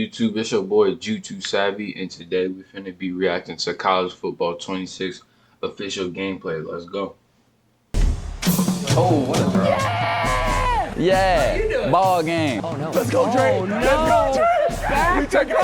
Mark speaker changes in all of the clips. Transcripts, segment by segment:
Speaker 1: YouTube? It's your boy Juju Savvy, and today we're finna be reacting to College Football 26 official gameplay. Let's go.
Speaker 2: Oh, what a throw.
Speaker 3: Yeah, ball game.
Speaker 2: Oh, no.
Speaker 4: Let's go, Dre.
Speaker 2: Oh, no.
Speaker 4: Let's go, Dre.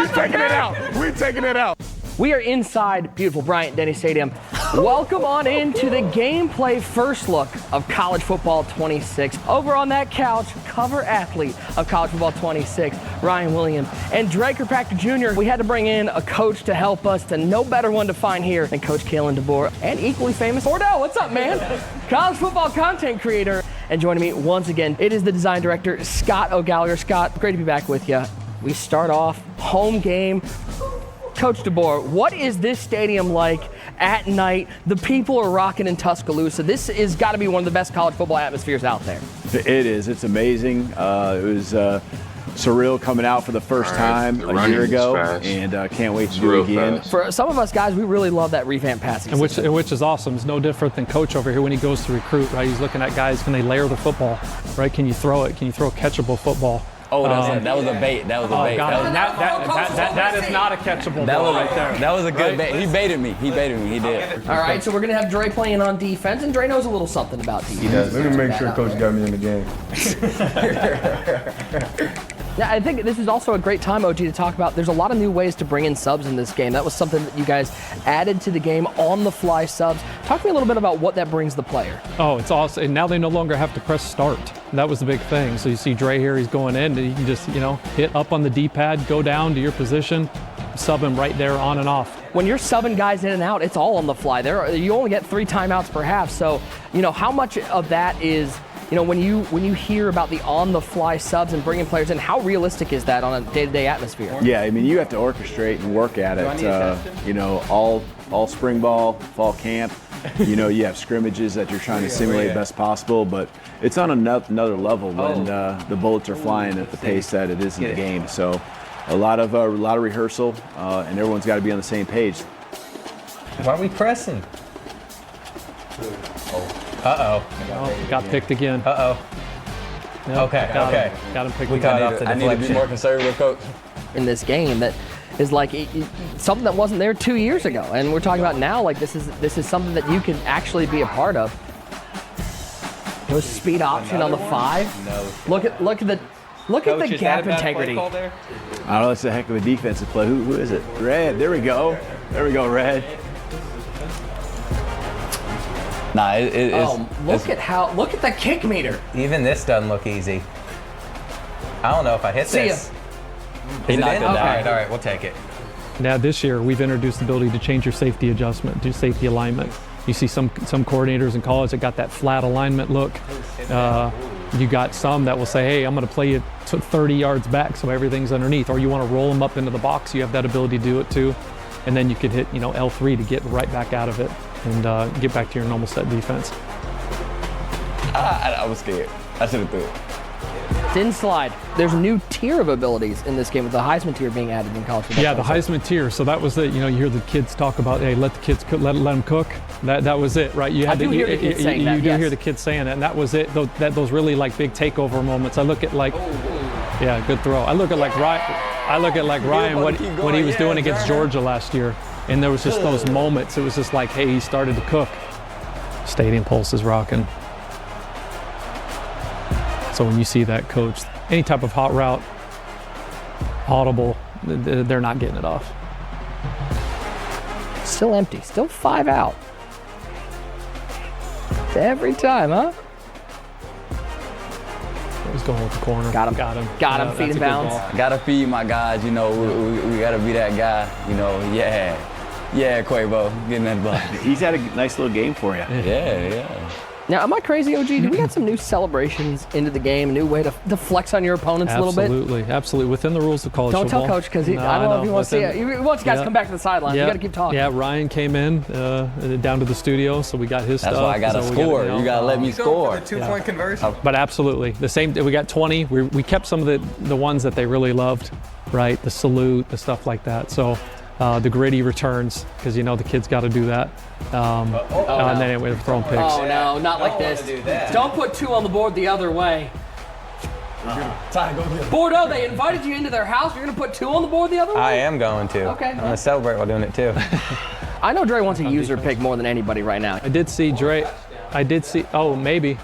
Speaker 4: We taking it out. We taking it out.
Speaker 2: We are inside beautiful Bryant-Denny Stadium. Welcome on into the gameplay first look of College Football 26. Over on that couch, cover athlete of College Football 26, Ryan Williams, and Dre Kirkpatrick Jr. We had to bring in a coach to help us, and no better one to find here than Coach Kalen DeBoer, and equally famous Bordeaux. What's up, man? College football content creator. And joining me once again, it is the design director, Scott O'Gallagher. Scott, great to be back with you. We start off home game. Coach DeBoer, what is this stadium like at night? The people are rocking in Tuscaloosa. This has got to be one of the best college football atmospheres out there.
Speaker 4: It is. It's amazing. It was surreal coming out for the first time a year ago, and can't wait to do it again.
Speaker 2: For some of us guys, we really love that revamped passing system.
Speaker 5: Which is awesome. It's no different than Coach over here when he goes to recruit, right? He's looking at guys, can they layer the football, right? Can you throw it? Can you throw a catchable football?
Speaker 3: Oh, that was a bait. That was a bait.
Speaker 5: That is not a catchable ball right there.
Speaker 3: That was a good bait. He baited me. He did.
Speaker 2: All right, so we're going to have Dre playing on defense, and Dre knows a little something about defense.
Speaker 6: He does. Let me make sure Coach got me in the game.
Speaker 2: Yeah, I think this is also a great time, OG, to talk about. There's a lot of new ways to bring in subs in this game. That was something that you guys added to the game, on-the-fly subs. Talk to me a little bit about what that brings the player.
Speaker 5: Oh, it's awesome. And now they no longer have to press start. That was the big thing. So you see Dre here, he's going in, and you can just, hit up on the D-pad, go down to your position, sub him right there on and off.
Speaker 2: When you're subbing guys in and out, it's all on the fly. You only get 3 timeouts per half. So, how much of that is, when you hear about the on-the-fly subs and bringing players in, how realistic is that on a day-to-day atmosphere?
Speaker 4: Yeah, I mean, you have to orchestrate and work at it. All spring ball, fall camp. You have scrimmages that you're trying to simulate best possible, but it's on another level when the bullets are flying at the pace that it is in the game. So, a lot of rehearsal, and everyone's got to be on the same page.
Speaker 7: Why are we pressing?
Speaker 5: Got picked again.
Speaker 7: Nope, okay.
Speaker 5: Got him picked
Speaker 7: We
Speaker 5: again.
Speaker 7: got off the
Speaker 3: I need to be more conservative, Coach.
Speaker 2: In this game that is like something that wasn't there 2 years ago, and we're talking about now like this is something that you can actually be a part of. No speed option on the 5.
Speaker 7: No.
Speaker 2: Look at the gap integrity.
Speaker 4: I don't know, it's a heck of a defensive play. Who is it? Red. There we go. Red.
Speaker 3: Nah,
Speaker 2: look at the kick meter.
Speaker 7: Even this doesn't look easy. I don't know if I hit this.
Speaker 3: He knocked it down.
Speaker 7: All right, we'll take it.
Speaker 5: Now this year, we've introduced the ability to change your safety adjustment, do safety alignment. You see some coordinators in college that got that flat alignment look. You got some that will say, hey, I'm going to play you 30 yards back so everything's underneath. Or you want to roll them up into the box, you have that ability to do it too. And then you could hit L3 to get right back out of it and get back to your normal set defense.
Speaker 3: I was scared. I should have threw it.
Speaker 2: Thin slide. There's a new tier of abilities in this game with the Heisman tier being added in college football.
Speaker 5: Yeah, the Heisman tier. So that was it. You hear the kids talk about, hey, let the kids cook, let them cook. That was it, right? You
Speaker 2: do hear the kids saying that.
Speaker 5: You do hear the kids saying that, and that was it. Those really like big takeover moments. I look at yeah, good throw. I look at Ryan what he was doing against Georgia last year, and there was just those moments. It was just like, hey, he started to cook. Stadium pulse is rocking. So when you see that, coach, any type of hot route, audible, they're not getting it off.
Speaker 2: Still empty, still 5 out. Every time, huh?
Speaker 5: He's going with the corner.
Speaker 2: Got him. Got him, feet in bounds.
Speaker 3: Gotta feed my guys, we gotta be that guy, Yeah, Quavo, getting that ball.
Speaker 4: He's had a nice little game for you.
Speaker 3: Yeah.
Speaker 2: Now, am I crazy, OG? Do we got some new celebrations into the game, a new way to flex on your opponents a little bit?
Speaker 5: Absolutely. Within the rules of college football.
Speaker 2: Don't tell Coach, because I don't know if he wants to see it. He wants you guys to come back to the sidelines. You got to keep talking.
Speaker 5: Yeah, Ryan came in down to the studio, so we got his stuff.
Speaker 3: That's why I got to score. You got to let me score.
Speaker 6: The 2-point conversion.
Speaker 5: But absolutely. The same, we got 20. We kept some of the ones that they really loved, right? The salute, the stuff like that. So the gritty returns, because the kids got to do that. And then anyway, they're throwing picks.
Speaker 2: Oh no, not like this. Don't put 2 on the board the other way. Bordeaux, they invited you into their house. You're going to put 2 on the board the other way?
Speaker 7: I am going to.
Speaker 2: Okay.
Speaker 7: I'm going to celebrate while doing it too.
Speaker 2: I know Dre wants a user pick more than anybody right now.
Speaker 5: I did see Dre. Oh, maybe.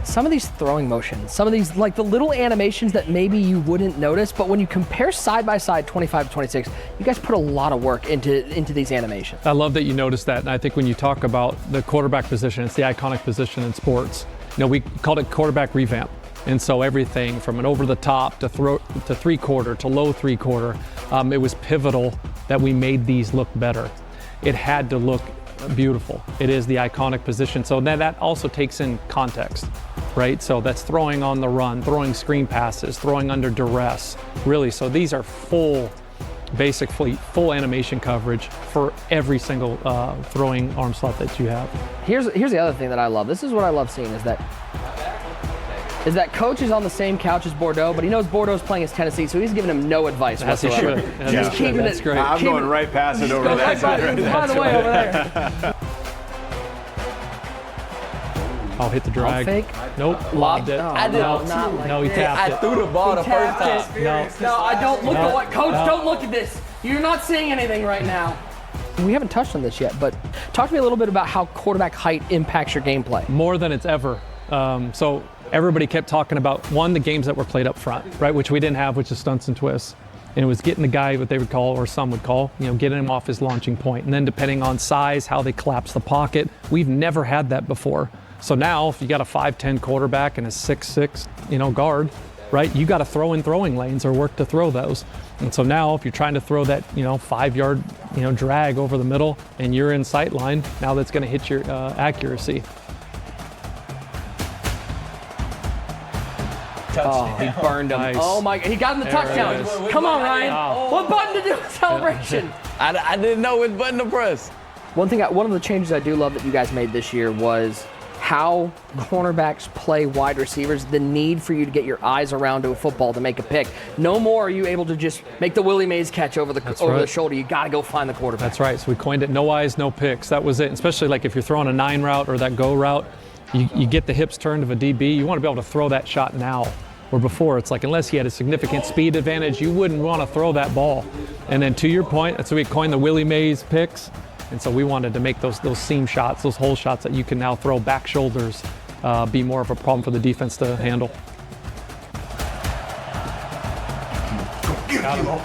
Speaker 2: Some of these throwing motions, some of these, like the little animations that maybe you wouldn't notice, but when you compare side by side 25 to 26, you guys put a lot of work into these animations.
Speaker 5: I love that you noticed that. And I think when you talk about the quarterback position, it's the iconic position in sports. We called it quarterback revamp. And so everything from an over the top to 3/4 to low 3/4, it was pivotal that we made these look better. It had to look beautiful. It is the iconic position. So then that also takes in context, right? So that's throwing on the run, throwing screen passes, throwing under duress, really. So these are basically full animation coverage for every single throwing arm slot that you have.
Speaker 2: Here's the other thing that I love. This is what I love seeing is that coach is on the same couch as Bordeaux, but he knows Bordeaux's playing as Tennessee, so he's giving him no advice
Speaker 5: As he
Speaker 2: whatsoever.
Speaker 5: should.
Speaker 2: Just keeping
Speaker 5: That's
Speaker 2: it.
Speaker 5: great.
Speaker 4: I'm going right past it over that side.
Speaker 2: By the way, over there.
Speaker 5: I'll hit the drag.
Speaker 2: Fake.
Speaker 5: Nope, lobbed it.
Speaker 2: No,
Speaker 7: I did.
Speaker 2: no, not like
Speaker 5: No, he
Speaker 2: this.
Speaker 5: tapped
Speaker 7: I
Speaker 5: it.
Speaker 7: threw the ball the first
Speaker 2: tapped
Speaker 7: time.
Speaker 5: No.
Speaker 2: No, I don't look
Speaker 5: No.
Speaker 2: at what, Coach,
Speaker 5: No.
Speaker 2: don't look at this. You're not seeing anything right now. We haven't touched on this yet, but talk to me a little bit about how quarterback height impacts your gameplay.
Speaker 5: More than it's ever. So everybody kept talking about, one, the games that were played up front, right, which we didn't have, which is stunts and twists. And it was getting the guy, what they would call, or some would call, getting him off his launching point. And then depending on size, how they collapse the pocket, we've never had that before. So now, if you got a 5'10" quarterback and a 6'6", guard, right, you got to throw in throwing lanes or work to throw those. And so now, if you're trying to throw that, 5-yard, drag over the middle, and you're in sight line, now that's going to hit your accuracy.
Speaker 2: Oh, he burned him.
Speaker 5: Nice.
Speaker 2: Oh my God, he got him the
Speaker 5: There
Speaker 2: touchdown.
Speaker 5: it is.
Speaker 2: Come on, Ryan.
Speaker 5: Oh.
Speaker 2: What button to do a celebration?
Speaker 3: I didn't know which button to press.
Speaker 2: One of the changes I do love that you guys made this year was how cornerbacks play wide receivers, the need for you to get your eyes around to a football to make a pick. No more are you able to just make the Willie Mays catch over the
Speaker 5: right.
Speaker 2: shoulder. You got to go find the quarterback.
Speaker 5: That's right. So we coined it no eyes, no picks. That was it. Especially like if you're throwing a 9 route or that go route, you get the hips turned of a DB. You want to be able to throw that shot now. Where before, it's like unless he had a significant speed advantage, you wouldn't want to throw that ball. And then to your point, that's why we coined the Willie Mays picks. And so we wanted to make those seam shots, those hole shots that you can now throw back shoulders, be more of a problem for the defense to handle.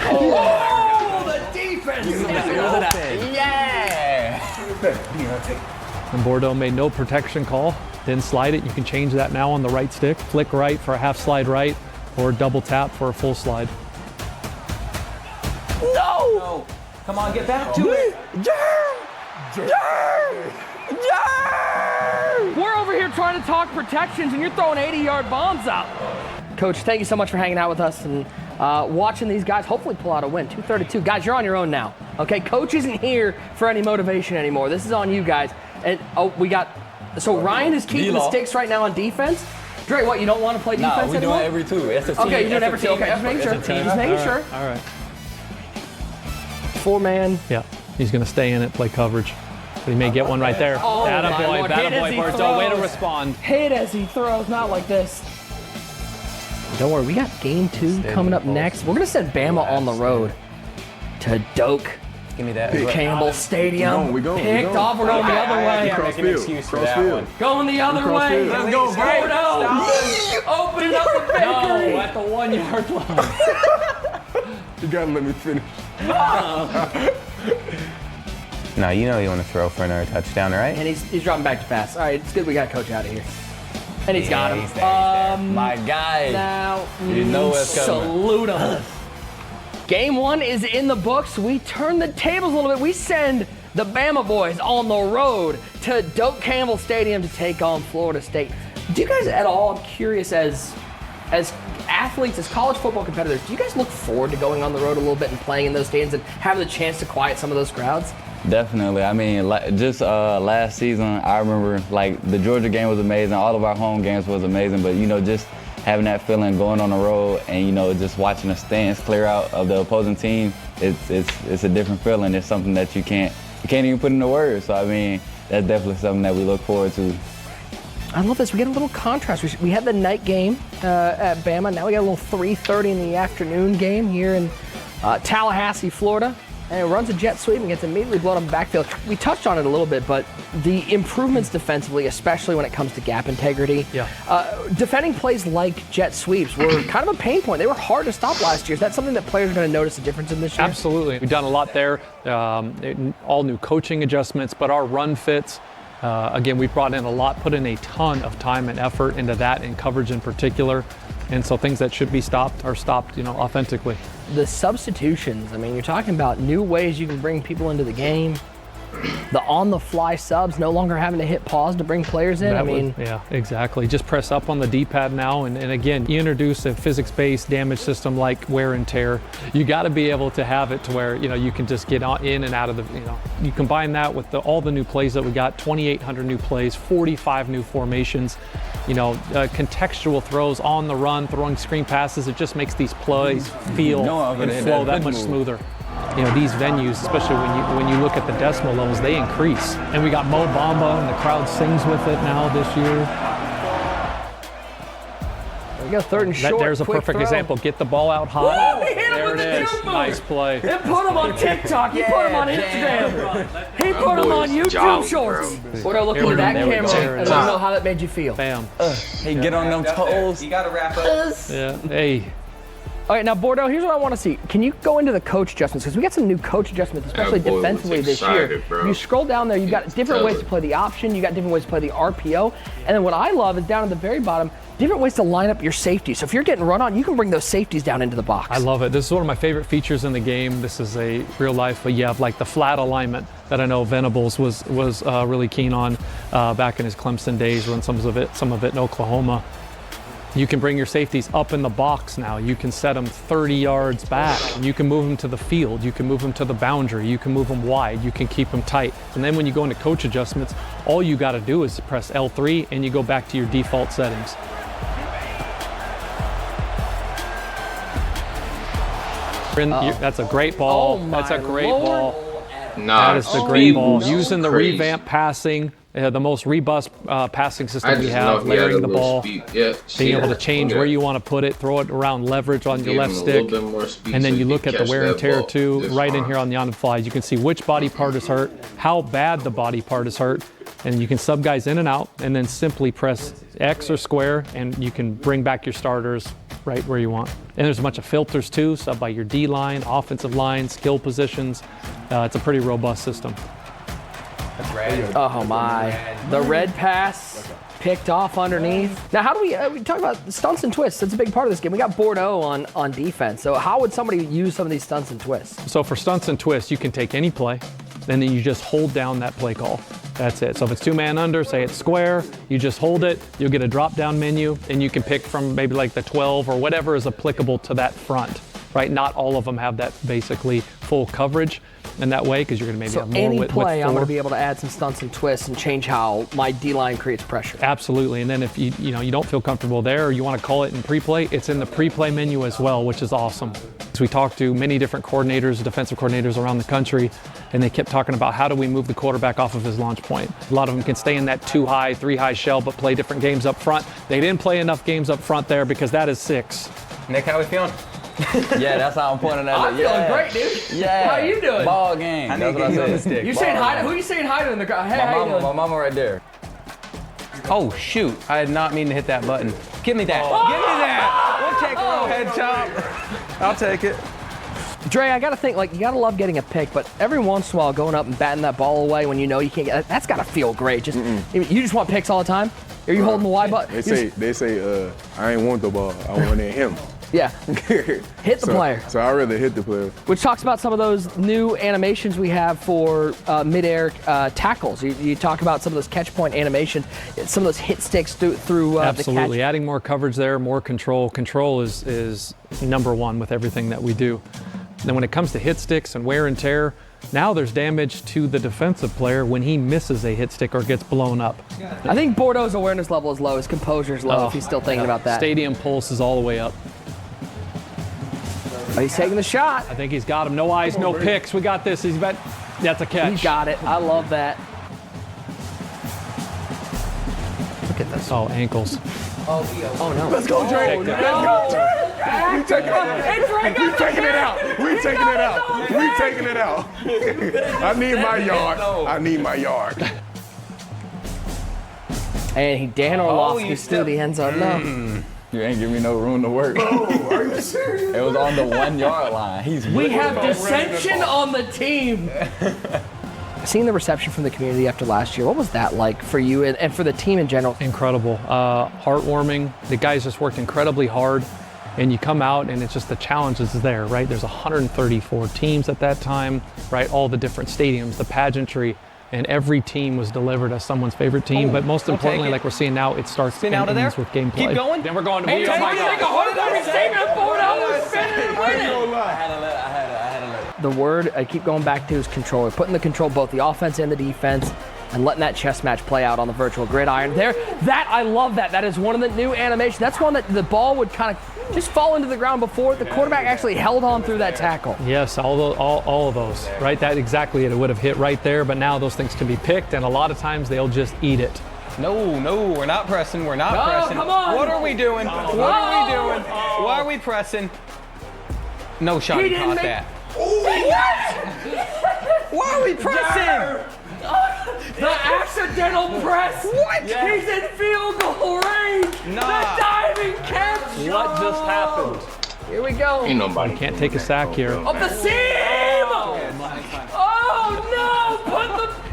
Speaker 2: Oh, the defense is open.
Speaker 7: Yeah.
Speaker 5: And Bordeaux made no protection call, didn't slide it. You can change that now on the right stick. Flick right for a half slide right, or double tap for a full slide.
Speaker 2: No!
Speaker 7: Come on, get back to it.
Speaker 2: We're over here trying to talk protections, and you're throwing 80-yard bombs out. Coach, thank you so much for hanging out with us and watching these guys hopefully pull out a win. 232. Guys, you're on your own now. Okay, Coach isn't here for any motivation anymore. This is on you guys. And so Ryan is keeping the sticks right now on defense. Dre, what, you don't want to play defense
Speaker 3: we
Speaker 2: anymore?
Speaker 3: doing every two. It's a team.
Speaker 2: Okay, you're doing every
Speaker 3: It's a
Speaker 2: team. Okay, just making sure.
Speaker 3: It's a team.
Speaker 2: Just making sure.
Speaker 5: All right.
Speaker 2: 4-man.
Speaker 5: Yeah, he's going to stay in it, play coverage. But he may get one right there.
Speaker 2: Oh, my
Speaker 5: Attaboy,
Speaker 2: Lord. Hit as
Speaker 5: attaboy,
Speaker 2: he
Speaker 5: Bordeaux. Way to
Speaker 2: throws.
Speaker 5: respond.
Speaker 2: Hit as he throws, not like this. Don't worry, we got game 2 coming up next. We're going to send Bama on the road to Doak
Speaker 7: Give me that.
Speaker 2: Campbell Stadium.
Speaker 4: We go.
Speaker 2: Picked off. We're going the other way.
Speaker 7: Can't make an excuse for that one.
Speaker 2: Going the other way.
Speaker 4: Let's
Speaker 7: go,
Speaker 2: Bordeaux. Opening up the bakery.
Speaker 5: No, at the 1 yard line.
Speaker 6: You gotta let me finish.
Speaker 7: No, you know you want to throw for another touchdown, right?
Speaker 2: And he's dropping back to pass. All right, it's good we got Coach out of here. And he's got him.
Speaker 7: he's there.
Speaker 3: My guy.
Speaker 2: Now,
Speaker 3: You know what's coming.
Speaker 2: salute him. Game 1 is in the books. We turn the tables a little bit. We send the Bama boys on the road to Doak Campbell Stadium to take on Florida State. Do you guys at all, I'm curious, as athletes, as college football competitors, do you guys look forward to going on the road a little bit and playing in those stadiums and having the chance to quiet some of those crowds?
Speaker 3: Definitely. I mean, just last season, I remember the Georgia game was amazing. All of our home games was amazing. But just having that feeling going on the road and just watching the stands clear out of the opposing team, it's a different feeling. It's something that you can't even put into words. So I mean, that's definitely something that we look forward to.
Speaker 2: I love this. We get a little contrast. We had the night game at Bama. Now we got a little 3:30 in the afternoon game here in Tallahassee, Florida. And it runs a jet sweep and gets immediately blown up the backfield. We touched on it a little bit, but the improvements defensively, especially when it comes to gap integrity, defending plays like jet sweeps were kind of a pain point. They were hard to stop last year. Is that something that players are going to notice a difference in this year?
Speaker 5: Absolutely. We've done a lot there. All new coaching adjustments, but our run fits, again, we've brought in a lot, put in a ton of time and effort into that, and coverage in particular. And so things that should be stopped are stopped, authentically.
Speaker 2: The substitutions, I mean, you're talking about new ways you can bring people into the game. The on-the-fly subs, no longer having to hit pause to bring players in.
Speaker 5: Yeah, exactly. Just press up on the D-pad now, and again, you introduce a physics-based damage system like wear and tear. You got to be able to have it to where you can just get in and out of the. You combine that with all the new plays that we got, 2,800 new plays, 45 new formations. Contextual throws on the run, throwing screen passes. It just makes these plays feel and flow that much smoother. These venues, especially when you look at the decimal levels, they increase. And we got Mo Bamba, and the crowd sings with it now this year.
Speaker 2: There we go, third and short.
Speaker 5: There's a perfect example. Get the ball out high.
Speaker 2: Whoa, he hit him with the
Speaker 5: it is.
Speaker 2: jump move.
Speaker 5: Nice play.
Speaker 2: He put him on TikTok. He put him on Instagram. He put him on YouTube Shorts. Bordeaux, look into that camera. I don't know how that made you feel.
Speaker 5: Bam.
Speaker 3: Hey, get on them toes.
Speaker 7: You got to wrap up.
Speaker 5: Yeah. Hey.
Speaker 2: All right, now Bordeaux, here's what I want to see. Can you go into the coach adjustments? Because we got some new coach adjustments, especially defensively this year.
Speaker 1: Bro.
Speaker 2: You scroll down there, you've got different ways to play the option, you got different ways to play the RPO, and then what I love is down at the very bottom, different ways to line up your safety. So if you're getting run on, you can bring those safeties down into the box.
Speaker 5: I love it. This is one of my favorite features in the game. This is a real life, but you have like the flat alignment that I know Venables was really keen on back in his Clemson days, run some of it in Oklahoma. You can bring your safeties up in the box now. You can set them 30 yards back. You can move them to the field. You can move them to the boundary. You can move them wide. You can keep them tight. And then when you go into coach adjustments, all you got to do is press L3 and you go back to your default settings. That's a great ball. That's a great ball.
Speaker 1: Nah,
Speaker 5: that is the great ball. Using the revamp passing, the most robust passing system we have, layering the ball, being able to change where you want to put it, throw it around leverage on your left stick, and then you look at the wear and tear too, right in here on the on the fly. You can see which body part is hurt, how bad the body part is hurt, and you can sub guys in and out, and then simply press X or square, and you can bring back your starters right where you want. And there's a bunch of filters too, sub by your D line, offensive line, skill positions. It's a pretty robust system.
Speaker 2: Oh my. The red pass picked off underneath. Now how do we talk about stunts and twists? That's a big part of this game. We got Bordeaux on defense. So how would somebody use some of these stunts and twists?
Speaker 5: So for stunts and twists, you can take any play, and then you just hold down that play call. That's it. So if it's 2-man under, say it's square, you just hold it, you'll get a drop-down menu, and you can pick from maybe like the 12 or whatever is applicable to that front, right? Not all of them have that basically full coverage in that way, because you're going to maybe have more
Speaker 2: any
Speaker 5: with
Speaker 2: play,
Speaker 5: four.
Speaker 2: I'm going to be able to add some stunts and twists and change how my D-line creates pressure.
Speaker 5: Absolutely. And then if you don't feel comfortable there, or you want to call it in pre-play, it's in the pre-play menu as well, which is awesome. So we talked to many different coordinators, defensive coordinators around the country, and they kept talking about how do we move the quarterback off of his launch point. A lot of them can stay in that 2-high, 3-high shell, but play different games up front. They didn't play enough games up front there because that is 6.
Speaker 7: Nick, how we feeling?
Speaker 3: Yeah, that's how I'm pointing at it.
Speaker 2: I'm feeling great, dude.
Speaker 3: Yeah.
Speaker 2: How you doing?
Speaker 3: Ball game. That's what I said.
Speaker 2: You saying hi to, who you saying hi to in the crowd? Hey, how you doing?
Speaker 3: My mama right there.
Speaker 7: Oh, shoot. I did not mean to hit that button. Give me that. Give me that. We'll take a little head chop. I'll take it.
Speaker 2: Dre, I gotta think, you gotta love getting a pick, but every once in a while going up and batting that ball away when you know you can't get, that's gotta feel great. You just want picks all the time? Are you holding the Y button?
Speaker 6: They say, I ain't want the ball. I wanted him.
Speaker 2: Yeah. Hit the player.
Speaker 6: So I'd rather hit the player.
Speaker 2: Which talks about some of those new animations we have for midair tackles. You talk about some of those catch point animation, some of those hit sticks through
Speaker 5: Absolutely.
Speaker 2: the catch.
Speaker 5: Adding more coverage there, more control. Control is number one with everything that we do. And then when it comes to hit sticks and wear and tear, now there's damage to the defensive player when he misses a hit stick or gets blown up.
Speaker 2: I think Bordeaux's awareness level is low, his composure is low if he's still thinking about that.
Speaker 5: Stadium pulse is all the way up.
Speaker 2: Oh, he's taking the shot.
Speaker 5: I think he's got him. No eyes, no picks. We got this. That's a catch.
Speaker 2: He got it. I love that. Look at this.
Speaker 5: Oh, ankles.
Speaker 2: Oh no.
Speaker 6: Let's go, Drake.
Speaker 2: Oh, no.
Speaker 6: Let's go, Drake. We taking it. We taking it out. We taking it out. We taking it out. I need my yard. I need my yard.
Speaker 2: And Dan Orlovsky's through the end zone. No.
Speaker 3: You ain't giving me no room to work.
Speaker 6: Are you serious?
Speaker 3: It was on the 1 yard line.
Speaker 2: We have dissension on the team. Seeing the reception from the community after last year, what was that like for you and for the team in general?
Speaker 5: Incredible, heartwarming. The guys just worked incredibly hard, and you come out and it's just the challenge is there, right? There's 134 teams at that time, right? All the different stadiums, the pageantry, and every team was delivered as someone's favorite team. But most importantly, like we're seeing now, it starts and ends with gameplay.
Speaker 7: Keep going.
Speaker 5: Then we're going to
Speaker 2: Hey,
Speaker 5: oh my
Speaker 2: take a
Speaker 5: God.
Speaker 2: 100 statement forward, I'll spin it and win it.
Speaker 3: I had to let.
Speaker 2: The word I keep going back to is control. We're putting the control both the offense and the defense and letting that chess match play out on the virtual gridiron. I love that. That is one of the new animations. That's one that the ball would kind of just fall into the ground before the quarterback actually held on through that tackle.
Speaker 5: Yes, all of those, right? That exactly it would have hit right there, but now those things can be picked, and a lot of times they'll just eat it.
Speaker 7: No, we're not pressing. We're not pressing.
Speaker 2: Come on.
Speaker 7: What are we doing? What are we doing? Why are we pressing? No shot. He caught that. Why are we pressing?
Speaker 2: The accidental press. What? He's in field goal range.
Speaker 7: Nah.
Speaker 2: The diving catch.
Speaker 5: What just happened?
Speaker 2: Here we go.
Speaker 1: Ain't nobody
Speaker 5: Can't take a sack here.
Speaker 2: Up the seam. Oh no! Put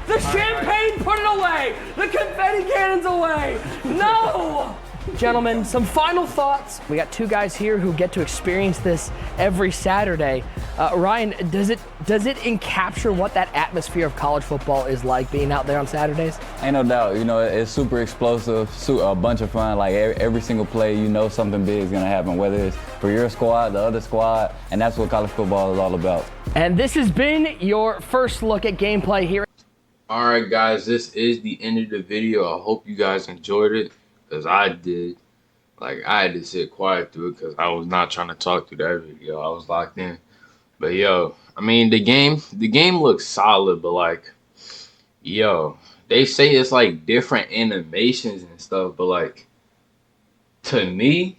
Speaker 2: the champagne. Put it away. The confetti cannons away. No. Gentlemen, some final thoughts. We got two guys here who get to experience this every Saturday. Ryan, does it encapture what that atmosphere of college football is like being out there on Saturdays?
Speaker 3: Ain't no doubt. You know, it's super explosive, a bunch of fun. Like every single play, you know something big is gonna happen, whether it's for your squad, the other squad, and that's what college football is all about.
Speaker 2: And this has been your first look at gameplay here.
Speaker 1: All right, guys, this is the end of the video. I hope you guys enjoyed it, because I did. Like, I had to sit quiet through it because I was not trying to talk through that video. I was locked in. But, yo, I mean, the game looks solid, but, like, yo, they say it's, like, different animations and stuff, but, like, to me,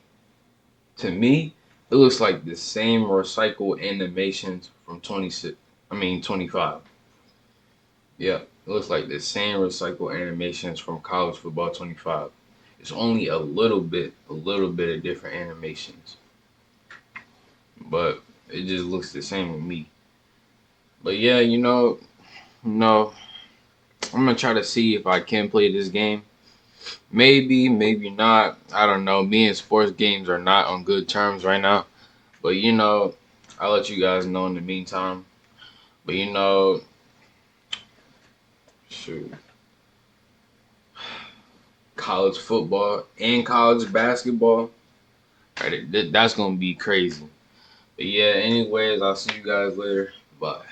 Speaker 1: it looks like the same recycled animations from 25. Yeah, it looks like the same recycled animations from college football 25. It's only a little bit of different animations, but it just looks the same with me. But yeah, you know, I'm gonna try to see if I can play this game. Maybe not. I don't know. Me and sports games are not on good terms right now. But you know, I'll let you guys know in the meantime. But you know, shoot. College football and college basketball, right, that's gonna be crazy. But yeah, anyways, I'll see you guys later. Bye.